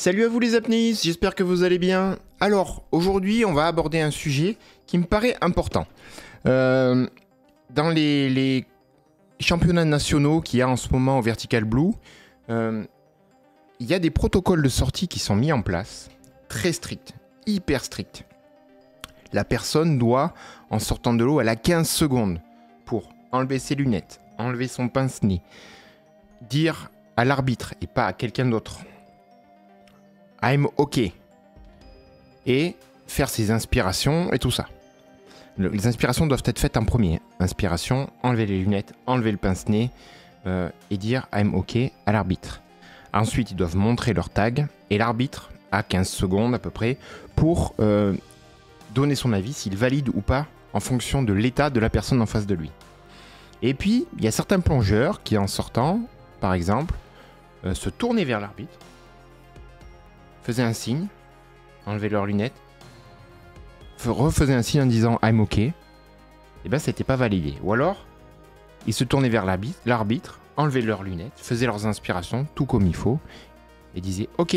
Salut à vous les apnéistes, j'espère que vous allez bien. Alors, aujourd'hui, on va aborder un sujet qui me paraît important. Dans les championnats nationaux qu'il y a en ce moment au Vertical Blue, il y a des protocoles de sortie qui sont mis en place, très stricts, hyper stricts. La personne doit, en sortant de l'eau, elle a 15 secondes pour enlever ses lunettes, enlever son pince-nez, dire à l'arbitre et pas à quelqu'un d'autre I'm OK. Et faire ses inspirations et tout ça. Les inspirations doivent être faites en premier. Inspiration, enlever les lunettes, enlever le pince-nez et dire I'm OK à l'arbitre. Ensuite, ils doivent montrer leur tag et l'arbitre a 15 secondes à peu près pour donner son avis s'il valide ou pas en fonction de l'état de la personne en face de lui. Et puis, il y a certains plongeurs qui, en sortant, par exemple, se tournaient vers l'arbitre, faisaient un signe, enlevaient leurs lunettes, refaisaient un signe en disant « I'm OK », et bien c'était pas validé. Ou alors, ils se tournaient vers l'arbitre, enlevaient leurs lunettes, faisaient leurs inspirations, tout comme il faut, et disaient « OK ».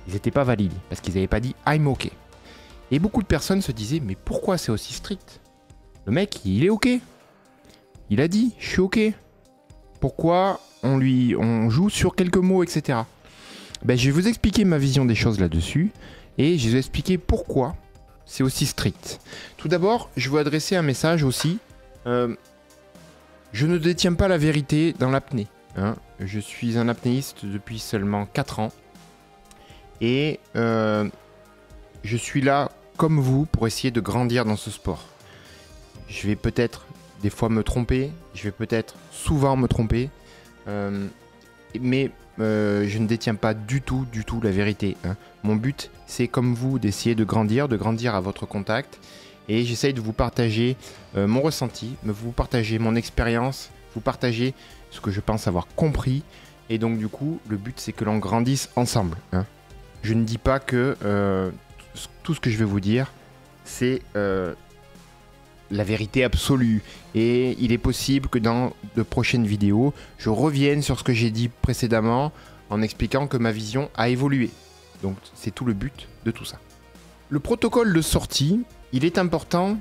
Ils n'étaient pas validés, parce qu'ils n'avaient pas dit « I'm OK ». Et beaucoup de personnes se disaient « Mais pourquoi c'est aussi strict ? Le mec, il est OK. Il a dit « Je suis OK ». Pourquoi on joue sur quelques mots, etc. Ben, je vais vous expliquer ma vision des choses là-dessus et je vais vous expliquer pourquoi c'est aussi strict. Tout d'abord, je veux adresser un message aussi. Je ne détiens pas la vérité dans l'apnée. Hein. Je suis un apnéiste depuis seulement 4 ans et je suis là comme vous pour essayer de grandir dans ce sport. Je vais peut-être des fois me tromper, je vais peut-être souvent me tromper, mais je ne détiens pas du tout la vérité. Hein. Mon but, c'est comme vous, d'essayer de grandir à votre contact. Et j'essaye de vous partager mon ressenti, vous partager mon expérience, vous partager ce que je pense avoir compris. Et donc du coup, le but, c'est que l'on grandisse ensemble. Hein. Je ne dis pas que tout ce que je vais vous dire, c'est la vérité absolue. Et il est possible que dans de prochaines vidéos, je revienne sur ce que j'ai dit précédemment en expliquant que ma vision a évolué. Donc c'est tout le but de tout ça. Le protocole de sortie, il est important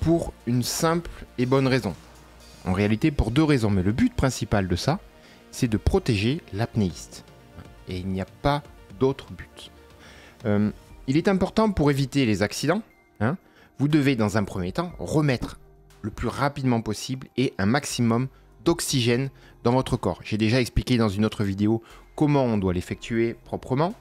pour une simple et bonne raison. En réalité pour 2 raisons, mais le but principal de ça, c'est de protéger l'apnéiste. Et il n'y a pas d'autre but. Il est important pour éviter les accidents. Hein. Vous devez dans un premier temps remettre le plus rapidement possible et un maximum d'oxygène dans votre corps. J'ai déjà expliqué dans une autre vidéo comment on doit l'effectuer proprement.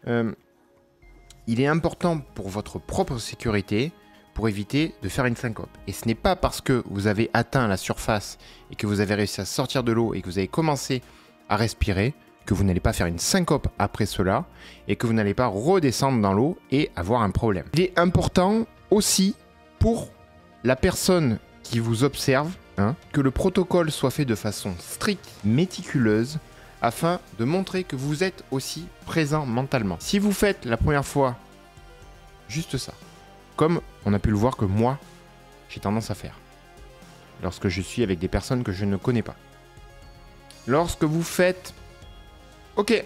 Il est important pour votre propre sécurité pour éviter de faire une syncope. Et ce n'est pas parce que vous avez atteint la surface et que vous avez réussi à sortir de l'eau et que vous avez commencé à respirer que vous n'allez pas faire une syncope après cela et que vous n'allez pas redescendre dans l'eau et avoir un problème. Il est important aussi pour la personne qui vous observe, hein, que le protocole soit fait de façon stricte, méticuleuse, afin de montrer que vous êtes aussi présent mentalement. Si vous faites la première fois juste ça, comme on a pu le voir que moi, j'ai tendance à faire, lorsque je suis avec des personnes que je ne connais pas. Lorsque vous faites OK,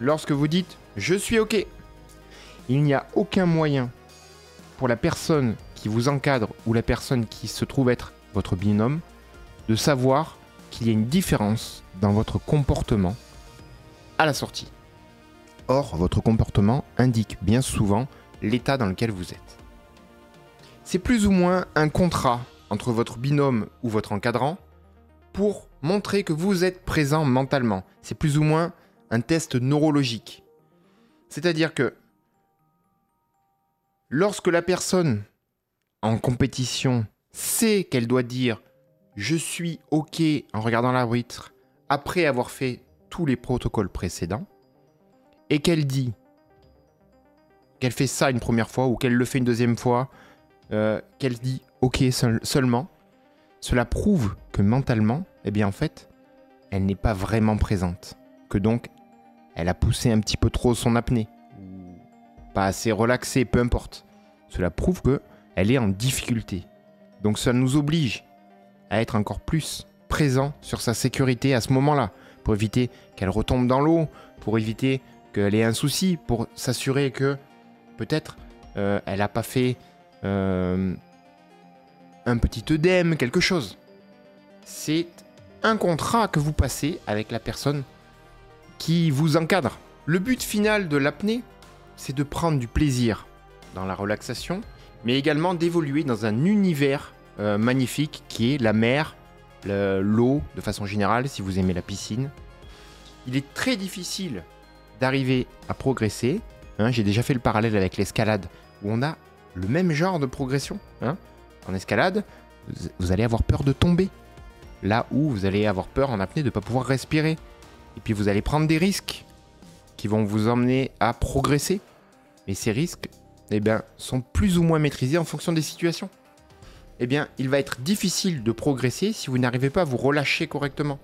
lorsque vous dites je suis OK, il n'y a aucun moyen pour la personne qui vous encadre ou la personne qui se trouve être votre binôme de savoir qu'il y a une différence dans votre comportement à la sortie. Or, votre comportement indique bien souvent l'état dans lequel vous êtes. C'est plus ou moins un contrat entre votre binôme ou votre encadrant pour montrer que vous êtes présent mentalement. C'est plus ou moins un test neurologique. C'est-à-dire que lorsque la personne en compétition sait qu'elle doit dire « je suis OK » en regardant l'arbitre après avoir fait tous les protocoles précédents et qu'elle dit qu'elle fait ça une première fois ou qu'elle le fait une deuxième fois, qu'elle dit « OK » seulement, cela prouve que mentalement, eh bien en fait, elle n'est pas vraiment présente. Que donc, elle a poussé un petit peu trop son apnée. Ou pas assez relaxée, peu importe. Cela prouve qu'elle est en difficulté. Donc ça nous oblige à être encore plus présent sur sa sécurité à ce moment-là. pour éviter qu'elle retombe dans l'eau, pour éviter qu'elle ait un souci, pour s'assurer que peut-être elle n'a pas fait un petit œdème, quelque chose. C'est un contrat que vous passez avec la personne qui vous encadre. Le but final de l'apnée, c'est de prendre du plaisir dans la relaxation, mais également d'évoluer dans un univers magnifique qui est la mer, l'eau de façon générale, si vous aimez la piscine. Il est très difficile d'arriver à progresser. Hein, j'ai déjà fait le parallèle avec l'escalade, où on a le même genre de progression. Hein. En escalade, vous allez avoir peur de tomber. Là où vous allez avoir peur en apnée de ne pas pouvoir respirer. Et puis vous allez prendre des risques qui vont vous emmener à progresser. Mais ces risques sont plus ou moins maîtrisés en fonction des situations. Il va être difficile de progresser si vous n'arrivez pas à vous relâcher correctement.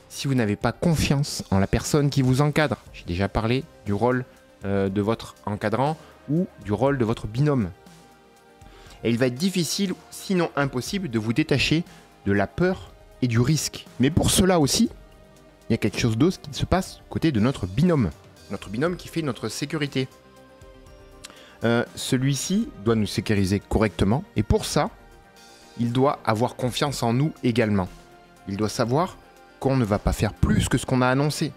Si vous n'avez pas confiance en la personne qui vous encadre. J'ai déjà parlé du rôle de votre encadrant ou du rôle de votre binôme. Et il va être difficile, sinon impossible, de vous détacher de la peur et du risque. Mais pour cela aussi, il y a quelque chose d'autre qui se passe côté de notre binôme. Notre binôme qui fait notre sécurité. Celui-ci doit nous sécuriser correctement. Et pour ça, il doit avoir confiance en nous également. Il doit savoir qu'on ne va pas faire plus que ce qu'on a annoncé.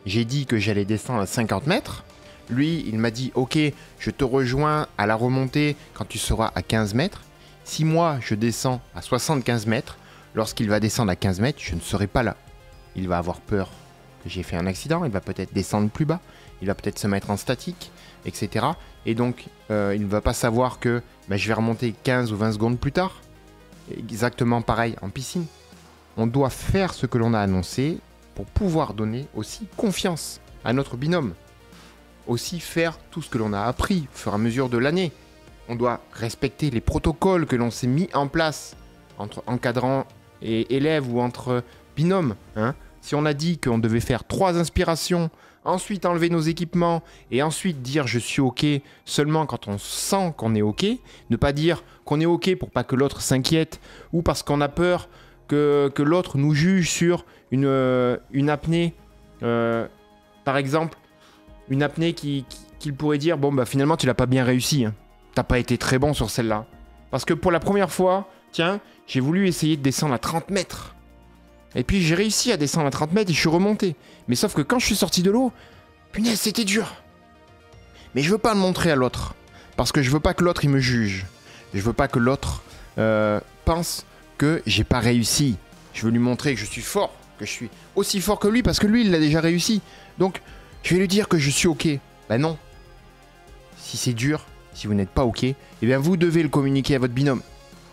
J'ai dit que j'allais descendre à 50 mètres. Lui, il m'a dit « Ok, je te rejoins à la remontée quand tu seras à 15 mètres. » Si moi, je descends à 75 mètres, lorsqu'il va descendre à 15 mètres, je ne serai pas là. Il va avoir peur que j'ai fait un accident, il va peut-être descendre plus bas, il va peut-être se mettre en statique, etc. Et donc, il ne va pas savoir que je vais remonter 15 ou 20 secondes plus tard. Exactement pareil en piscine. On doit faire ce que l'on a annoncé pour pouvoir donner aussi confiance à notre binôme. Aussi faire tout ce que l'on a appris au fur et à mesure de l'année. On doit respecter les protocoles que l'on s'est mis en place entre encadrant et élèves ou entre binômes. Hein. Si on a dit qu'on devait faire 3 inspirations, ensuite enlever nos équipements et ensuite dire je suis OK seulement quand on sent qu'on est OK, ne pas dire qu'on est OK pour pas que l'autre s'inquiète ou parce qu'on a peur que l'autre nous juge sur une apnée, par exemple, une apnée qu'il pourrait dire bon finalement tu l'as pas bien réussi, hein. T'as pas été très bon sur celle-là. Parce que pour la première fois, tiens, j'ai voulu essayer de descendre à 30 mètres. Et puis j'ai réussi à descendre à 30 mètres et je suis remonté. Mais sauf que quand je suis sorti de l'eau, punaise, c'était dur. Mais je veux pas le montrer à l'autre. Parce que je veux pas que l'autre il me juge. Je veux pas que l'autre pense que j'ai pas réussi. Je veux lui montrer que je suis fort. Que je suis aussi fort que lui parce que lui il l'a déjà réussi. Donc je vais lui dire que je suis OK. Ben non. Si c'est dur, si vous n'êtes pas OK, eh bien vous devez le communiquer à votre binôme.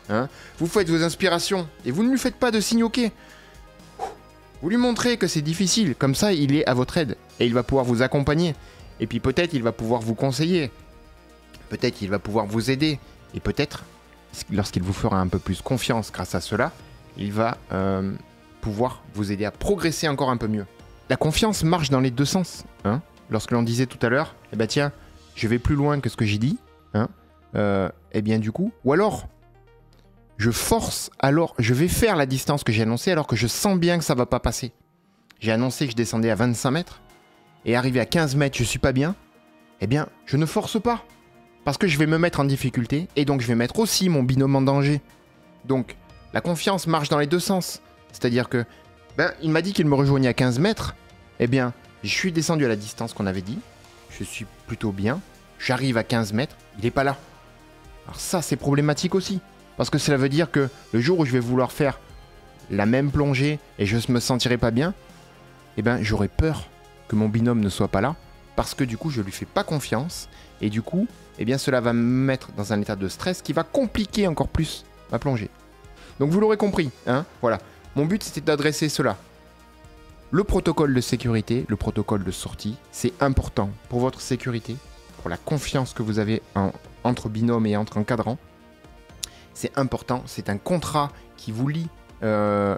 Hein, vous faites vos inspirations et vous ne lui faites pas de signe OK. Vous lui montrez que c'est difficile, comme ça il est à votre aide et il va pouvoir vous accompagner. Et puis peut-être il va pouvoir vous conseiller, peut-être il va pouvoir vous aider et peut-être lorsqu'il vous fera un peu plus confiance grâce à cela, il va pouvoir vous aider à progresser encore un peu mieux. La confiance marche dans les deux sens. Hein. Lorsque l'on disait tout à l'heure, eh ben tiens, je vais plus loin que ce que j'ai dit, hein, eh bien du coup, ou alors je force, alors je vais faire la distance que j'ai annoncée alors que je sens bien que ça va pas passer. J'ai annoncé que je descendais à 25 mètres et arrivé à 15 mètres, je suis pas bien. Eh bien, je ne force pas parce que je vais me mettre en difficulté et donc je vais mettre aussi mon binôme en danger. Donc, la confiance marche dans les deux sens. C'est-à-dire que, il m'a dit qu'il me rejoignait à 15 mètres. Eh bien, je suis descendu à la distance qu'on avait dit. Je suis plutôt bien. J'arrive à 15 mètres, il n'est pas là. Alors ça, c'est problématique aussi. Parce que cela veut dire que le jour où je vais vouloir faire la même plongée et je me sentirai pas bien, eh ben j'aurai peur que mon binôme ne soit pas là parce que du coup je lui fais pas confiance et du coup eh bien cela va me mettre dans un état de stress qui va compliquer encore plus ma plongée. Donc vous l'aurez compris, hein, voilà. Mon but c'était d'adresser cela. Le protocole de sécurité, le protocole de sortie, c'est important pour votre sécurité, pour la confiance que vous avez entre binômes et entre encadrants. C'est important, c'est un contrat qui vous lie à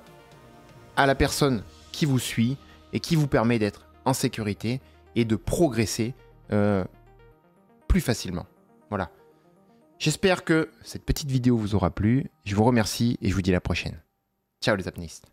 la personne qui vous suit et qui vous permet d'être en sécurité et de progresser plus facilement. Voilà. J'espère que cette petite vidéo vous aura plu. Je vous remercie et je vous dis à la prochaine. Ciao les apnéistes.